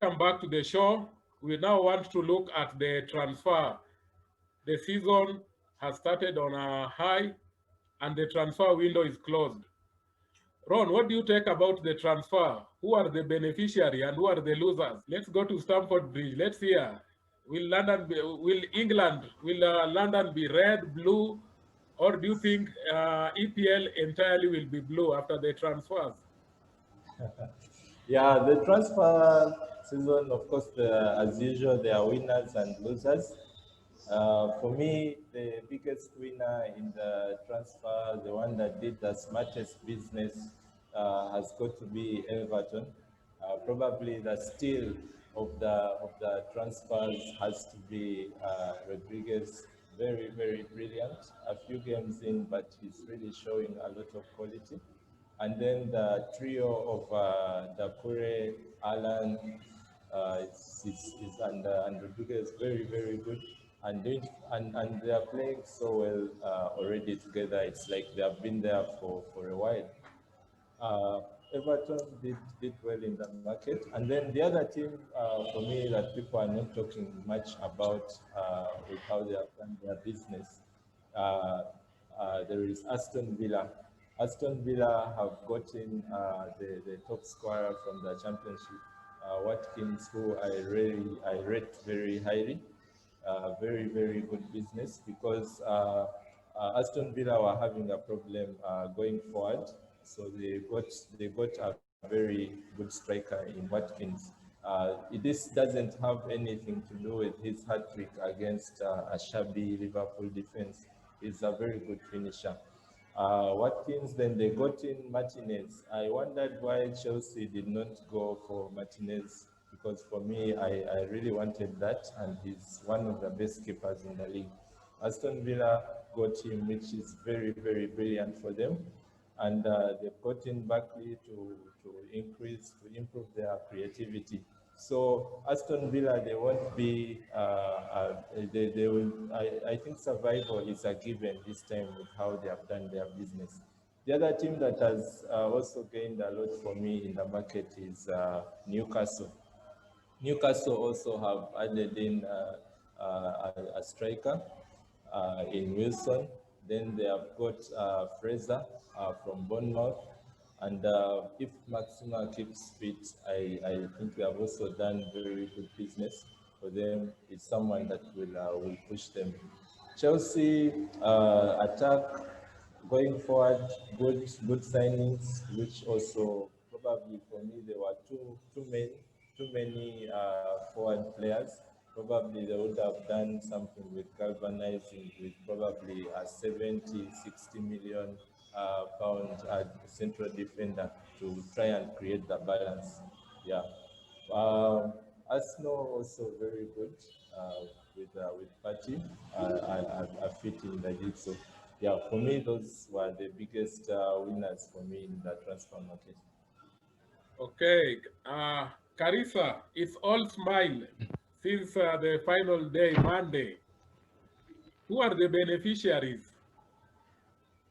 Welcome back to the show. We now want to look at the transfer. The season has started on a high and the transfer window is closed. Ron, what do you take about the transfer? Who are the beneficiary and who are the losers? Let's go to Stamford Bridge. Let's hear. Will London be red, blue, or do you think EPL entirely will be blue after the transfers? Yeah, the transfer season, of course, as usual, there are winners and losers. For me, the biggest winner in the transfer, the one that did the smartest business, has got to be Everton. Probably the steal of the transfers has to be Rodriguez. Very, very brilliant. A few games in, but he's really showing a lot of quality. And then the trio of Dakure, Alan, and Rodriguez, very, very good. And they are playing so well already together. It's like they have been there for a while. Uh, Everton did well in the market. And then the other team for me that people are not talking much about with how they have done their business. Uh, there is Aston Villa. Aston Villa have gotten the top scorer from the championship, Watkins, who I rate very highly. Very, very good business because Aston Villa were having a problem going forward, so they got a very good striker in Watkins. This doesn't have anything to do with his hat trick against a shabby Liverpool defense. He's a very good finisher. Watkins, then they got in Martinez. I wondered why Chelsea did not go for Martinez because for me, I really wanted that, and he's one of the best keepers in the league. Aston Villa got him, which is very, very brilliant for them. And they've got in Barkley to improve their creativity. So Aston Villa, they won't be, they will, I think survival is a given this time with how they have done their business. The other team that has also gained a lot for me in the market is Newcastle. Newcastle also have added in a striker in Wilson. Then they have got Fraser from Bournemouth. And if Maxima keeps fit, I think we have also done very good business for them. It's someone that will push them. Chelsea attack going forward, good signings, which also probably for me there were too many forward players. Probably they would have done something with galvanizing with probably a 70, 60 million pound central defender to try and create the balance. Yeah. Um, Arsenal also very good with Party. I fit in the league. So yeah, for me those were the biggest winners for me in the transfer market. Okay, Carissa, it's all smile since the final day, Monday. Who are the beneficiaries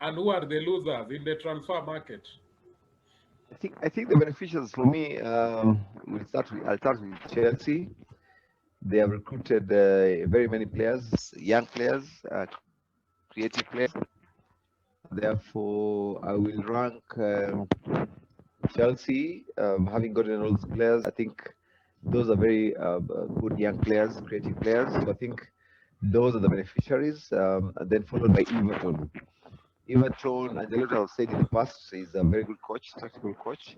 and who are the losers in the transfer market? I think the beneficiaries for me I'll start with Chelsea. They have recruited very many players, young players, creative players. Therefore, I will rank Chelsea, having gotten all those players. I think those are very good young players, creative players. So I think those are the beneficiaries. And then followed by Everton. Everton, Ancelotti has said in the past, he's a very good coach, tactical coach.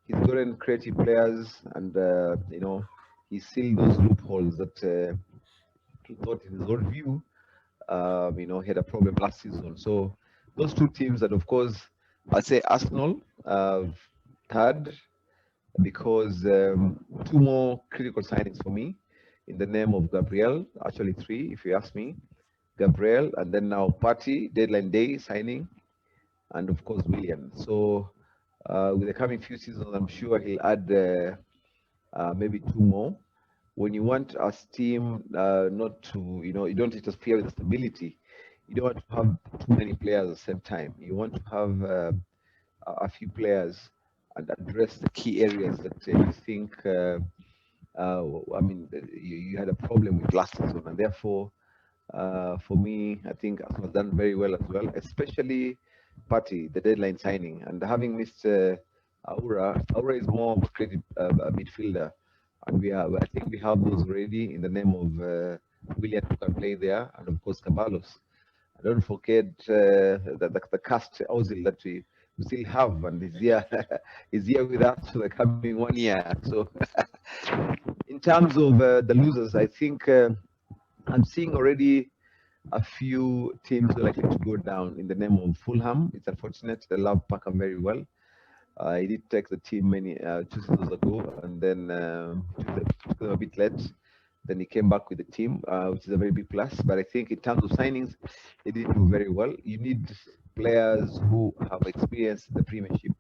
He's gotten creative players, and he sealed those loopholes that he thought, in his own view, he had a problem last season. So those two teams, and of course, I'd say Arsenal, third, because two more critical signings for me in the name of Gabriel, actually three, if you ask me. Gabriel, and then now Party, deadline day signing, and of course William. So with the coming few seasons, I'm sure he'll add maybe two more. When you want a team not to, you don't interfere with the stability. You don't want to have too many players at the same time. You want to have a few players and address the key areas that you think I mean, you had a problem with last season, and therefore, for me, I think Arsenal has done very well as well, especially Partey, the deadline signing, and having missed Aura. Aura is more of a creative midfielder, and I think we have those already in the name of Willian, who can play there, and of course Caballos. And don't forget the cast Ozil that we still have, and is here is here with us for the coming 1 year. So, in terms of the losers, I think I'm seeing already a few teams are likely to go down in the name of Fulham. It's unfortunate. They love Packham very well. He did take the team many 2 seasons ago, and then took them a bit late. Then he came back with the team, which is a very big plus. But I think in terms of signings, he did do very well. You need players who have experience in the Premiership,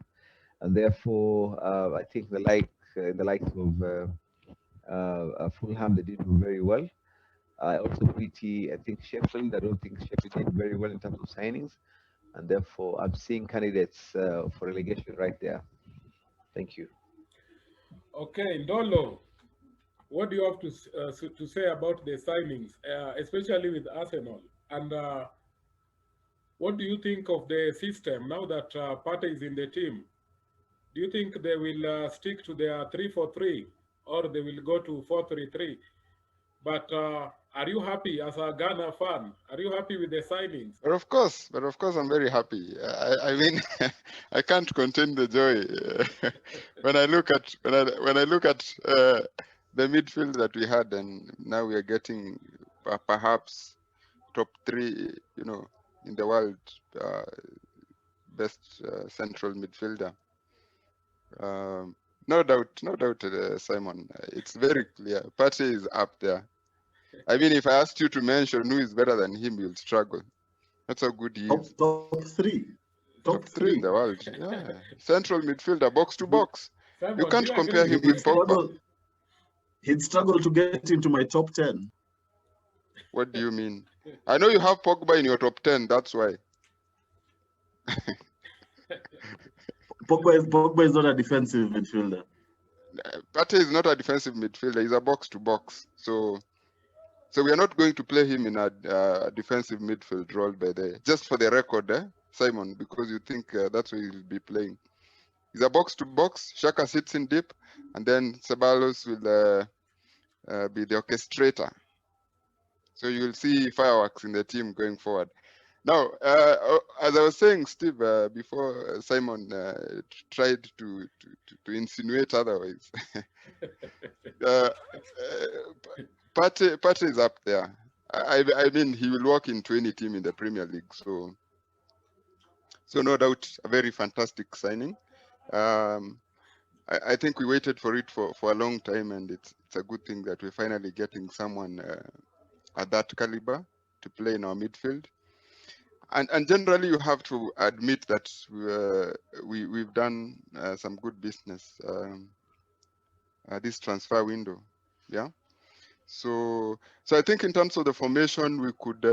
and therefore I think the likes of Fulham, they did do very well. Also I think Sheffield. I don't think Sheffield did very well in terms of signings, and therefore I'm seeing candidates for relegation right there. Thank you. Okay, Ndolo, what do you have to say about the signings, especially with Arsenal? And what do you think of the system now that Partey is in the team? Do you think they will stick to their 3-4-3 or they will go to 4-3-3? But are you happy as a Ghana fan? Are you happy with the signings? But of course, I'm very happy. I mean, I can't contain the joy when I look at the midfield that we had, and now we are getting perhaps top 3, in the world, best central midfielder. No doubt, Simon. It's very clear. Partey is up there. I mean, if I asked you to mention who is better than him, you'll struggle. That's how good he is. Top 3. Top 3 in the world. Yeah. Central midfielder, box to box. Simon, You do can't you compare agree him with with me? Pogba. He'd struggle to get into my top 10. What do you mean? I know you have Pogba in your top 10. That's why. Pogba is not a defensive midfielder. Partey is not a defensive midfielder. He's a box to box. So we are not going to play him in a defensive midfield role, by the just for the record, Simon, because you think that's where he'll be playing. He's a box to box. Xhaka sits in deep, and then Ceballos will be the orchestrator. So you will see fireworks in the team going forward. Now, as I was saying, Steve, before Simon tried to insinuate otherwise, Partey is up there. I mean, he will work into any team in the Premier League. So no doubt, a very fantastic signing. I think we waited for it for a long time, and it's a good thing that we're finally getting someone at that caliber to play in our midfield. And generally, you have to admit that we've done some good business this transfer window. Yeah. So I think in terms of the formation, we could.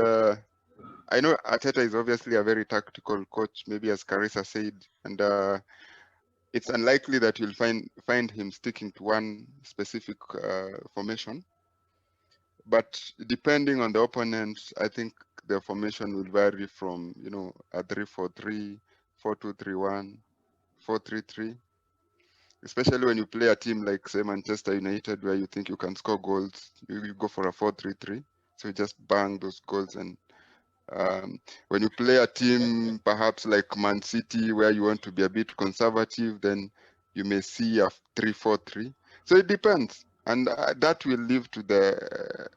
I know Arteta is obviously a very tactical coach, maybe as Carissa said, and it's unlikely that you'll find him sticking to one specific formation. But depending on the opponent, I think the formation will vary from a 3-4-3, 4-2-3-1, 4-3-3. Especially when you play a team like, say, Manchester United, where you think you can score goals, you go for a 4-3-3. So you just bang those goals. And when you play a team perhaps like Man City, where you want to be a bit conservative, then you may see a 3-4-3. So it depends, and that will leave to the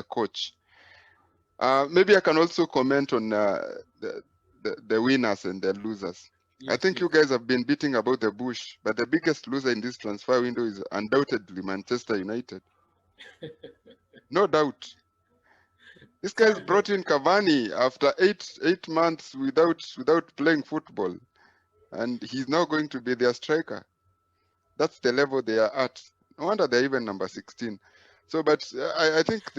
coach. Maybe I can also comment on the winners and the losers. Yes, I think please. you guys have been beating about the bush, but the biggest loser in this transfer window is undoubtedly Manchester United. No doubt. This guy's brought in Cavani after eight months without playing football, and he's now going to be their striker. That's the level they are at. No wonder they're even number 16. So, but I think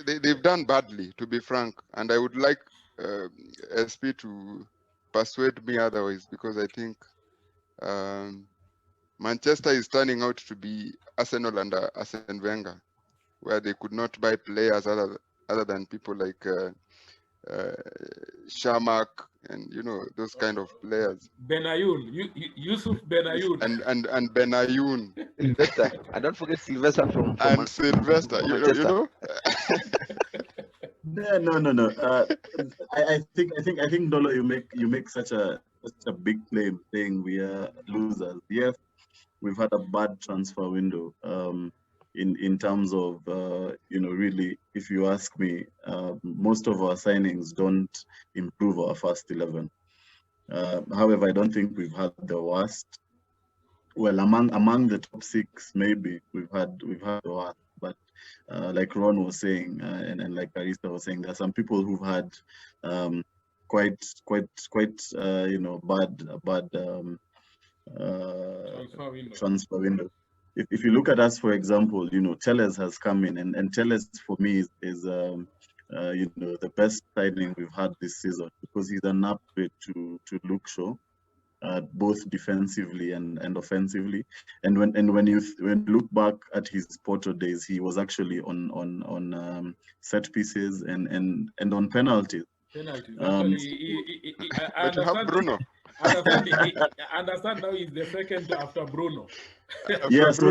they've done badly, to be frank, and I would like SP to persuade me otherwise, because I think Manchester is turning out to be Arsenal under Arsene Wenger, where they could not buy players other than people like Shamak and those kind of players. Benayoun, Yusuf Benayoun. And Benayoun. Sylvester, and don't forget Sylvester from And Sylvester, from you Manchester. know. No. I think Dolo, you make such a big claim saying we are losers. Yes, we've had a bad transfer window. In terms of really, if you ask me, most of our signings don't improve our first 11. However, I don't think we've had the worst. Well, among the top 6, maybe we've had the worst. But like Ron was saying, and like Arista was saying, there are some people who've had quite bad transfer window. If you look at us, for example, Telles has come in, and Telles for me is the best signing we've had this season, because he's an upgrade to Luke Shaw, both defensively and offensively. And when you look back at his Porto days, he was actually on set pieces and on penalties. Actually, but you have Bruno. I understand now he's the second after Bruno. Yeah, so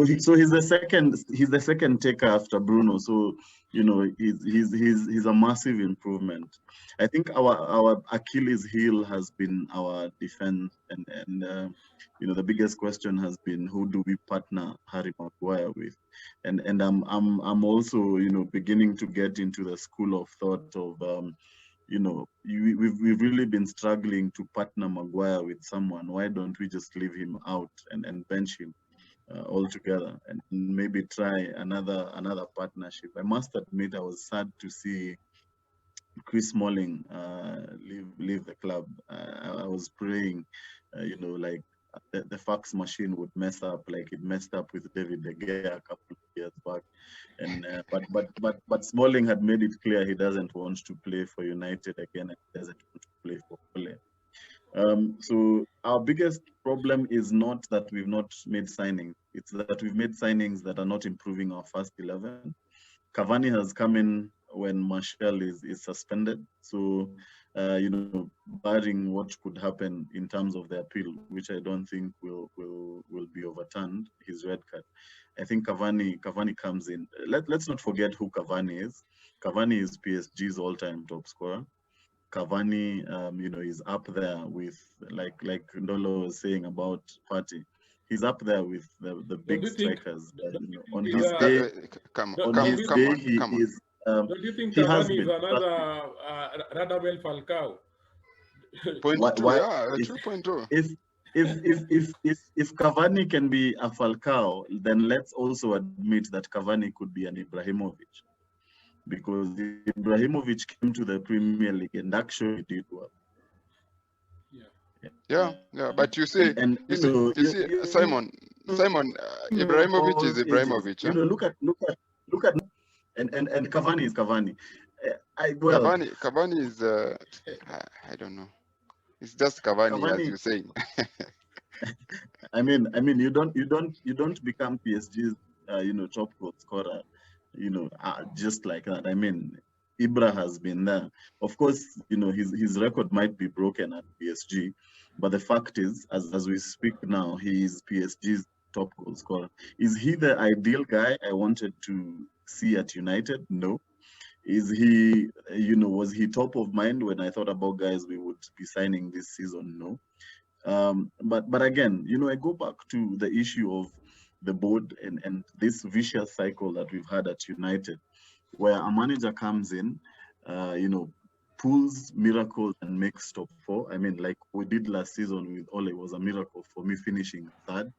he's the second taker after Bruno. So he's a massive improvement. I think our Achilles heel has been our defense, and the biggest question has been, who do we partner Harry Maguire with? And I'm also beginning to get into the school of thought of we've really been struggling to partner Maguire with someone. Why don't we just leave him out and bench him altogether, and maybe try another partnership? I must admit, I was sad to see Chris Smalling leave the club. I was praying, like the fax machine would mess up like it messed up with David De Gea a couple of years back. And but Smalling had made it clear he doesn't want to play for United again, and he doesn't want to play for Ole. So our biggest problem is not that we've not made signings; it's that we've made signings that are not improving our first 11. Cavani has come in when Martial is suspended, so barring what could happen in terms of the appeal, which I don't think will be overturned, his red card, I think Cavani comes in. Let's not forget who Cavani is. Cavani is PSG's all-time top scorer. Cavani, is up there with, like Ndolo was saying about Partey. He's up there with the big strikers. On his day, he is. Don't you think Cavani is another Radamel Falcao? Point two, yeah, 2.2. If Cavani can be a Falcao, then let's also admit that Cavani could be an Ibrahimovic, because Ibrahimovic came to the Premier League and actually did well. Yeah. But you see, Simon, Ibrahimovic is Ibrahimovic. Look at, and Cavani is Cavani. Cavani is I don't know. It's just Cavani, as you're saying. I mean, you don't become PSG's top goal scorer, just like that. I mean, Ibra has been there. Of course, his record might be broken at PSG, but the fact is, as we speak now, he is PSG's top goal scorer. Is he the ideal guy I wanted to see at United? No. Is he, was he top of mind when I thought about guys we would be signing this season? No. But again, I go back to the issue of the board and this vicious cycle that we've had at United, where a manager comes in, pulls miracles and makes top 4. I mean, like we did last season with Ole, was a miracle for me finishing third.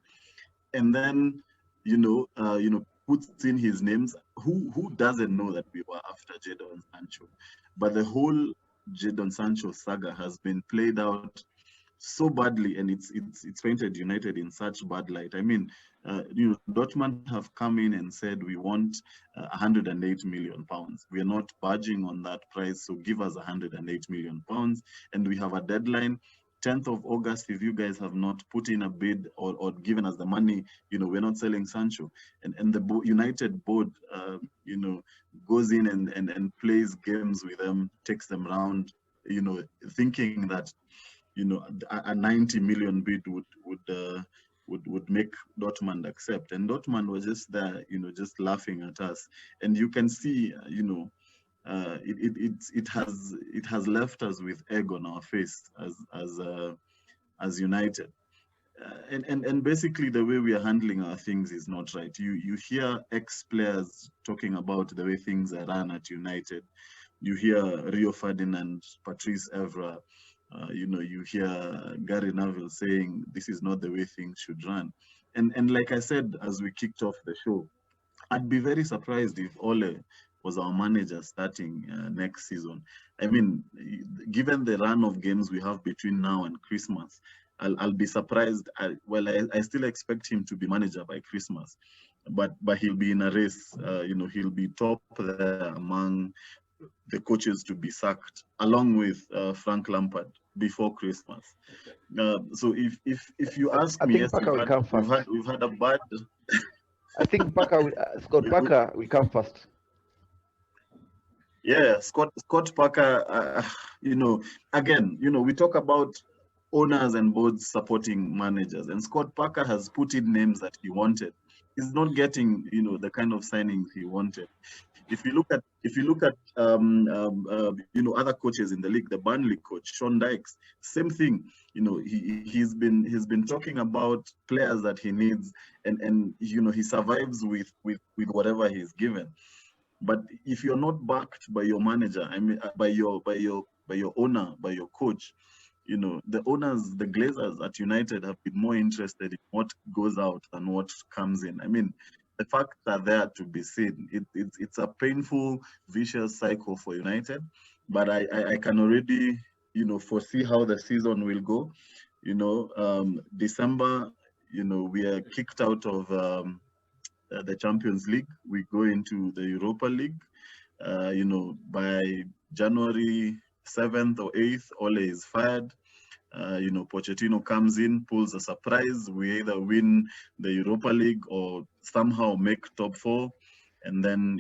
And then, puts in his names. Who doesn't know that we were after Jadon Sancho? But the whole Jadon Sancho saga has been played out so badly, and it's painted United in such bad light. I mean, Dortmund have come in and said we want 108 million pounds. We are not budging on that price, so give us 108 million pounds, and we have a deadline 10th of August, if you guys have not put in a bid or given us the money, we're not selling Sancho. And the United board, goes in and plays games with them, takes them around, thinking that, a 90 million bid would make Dortmund accept. And Dortmund was just there, just laughing at us. And you can see, it has left us with egg on our face as United. And basically the way we are handling our things is not right. You hear ex-players talking about the way things are run at United. You hear Rio Ferdinand, Patrice Evra, you hear Gary Neville saying this is not the way things should run. And like I said, as we kicked off the show, I'd be very surprised if Ole was our manager starting next season. I mean, given the run of games we have between now and Christmas, I'll be surprised. I still expect him to be manager by Christmas, but he'll be in a race. He'll be top there among the coaches to be sacked, along with Frank Lampard before Christmas. So if you ask me, yes, we've had a bad. I think Scott Parker will come first. Yeah, Scott Parker. Again, we talk about owners and boards supporting managers, and Scott Parker has put in names that he wanted. He's not getting, the kind of signings he wanted. If you look at other coaches in the league, the Burnley coach Sean Dykes, same thing. He's been talking about players that he needs, and he survives with whatever he's given. But if you're not backed by your manager, I mean, by your owner, by your coach, the owners, the Glazers at United have been more interested in what goes out than what comes in. I mean, the facts are there to be seen. It's a painful, vicious cycle for United, but I can already, foresee how the season will go. December, we are kicked out of the Champions League. We go into the Europa League. By January 7th or 8th, Ole is fired. Pochettino comes in, pulls a surprise. We either win the Europa League or somehow make top 4. And then,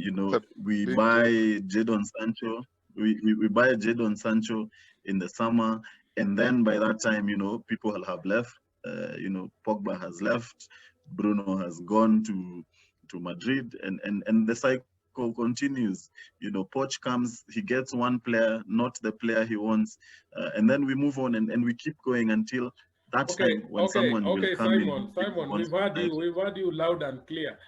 we buy Jadon Sancho. We buy Jadon Sancho in the summer. And then by that time, people will have left. Pogba has left. Bruno has gone to Madrid. And the cycle continues. Poch comes, he gets one player, not the player he wants, and then we move on and we keep going until that time when someone will come in. Simon, we've heard you loud and clear.